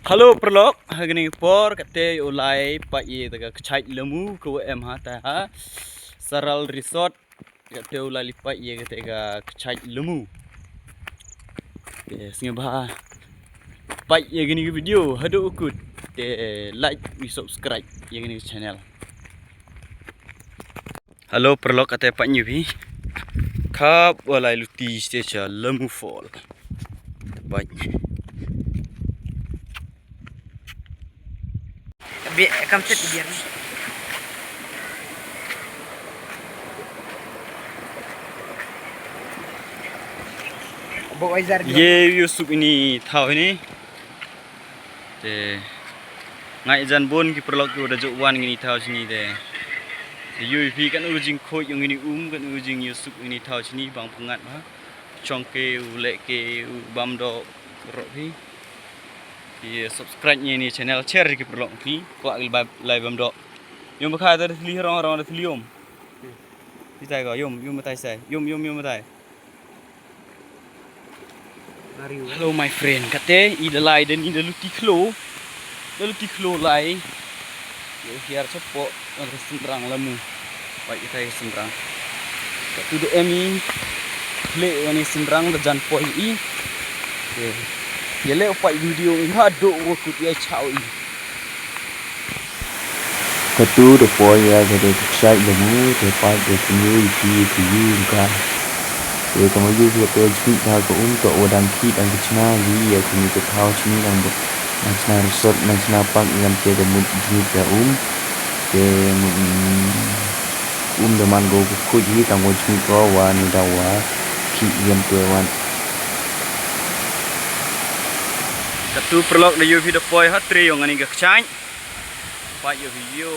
Halo perlok, hari por kate ulai pak ye taga kecai lemu ke em ha ta ha saral resort kate ulai lipat ye kate ga kecai lemu. Singa bah pak ye gini video hadu ukut te like we subscribe ye gini channel. Halo perlok kate pak nyubi kap ulai luti stage lemu fall. Baik. Kam set biar ni. Bawa Aizar dia. Ye Yusuf ini tahu ini. Te ngai jan bon ki perlok ki udah jauhan ini tahu sini te. UV kan ujing koi yang ini kan ujing Yusuf ini tahu sini bang pengat bah. Chongke ulek ke bam do ropi. Ye subscribe ni channel share ki perlok ki kuat live bam do. Yom bakal ada sili orang ada sili yom. Kita go yom matai sai. Yom matai. Hello my friend, kate idalai dan idaluti klo lai. Yo hiar cepo ada sembrang lemu. Baik kita sembrang. Katu de emi le wani sembrang da jan poi i. Ye le opai video ha do ku ye chao i. Katu de poi ya de kecai lemu de pai de sini pi ka. Ye kamu juga tu cuit dah ke to odang ki dan kecina ni ya kini ke tahu sini dan macam resort macam apa yang kita mud cuit ya ke deman go ku ji tang go cuit ko wan dawa ki yang tuan Katu perlok de UV de poi ha tri yang ani ga kecai. Pai yo video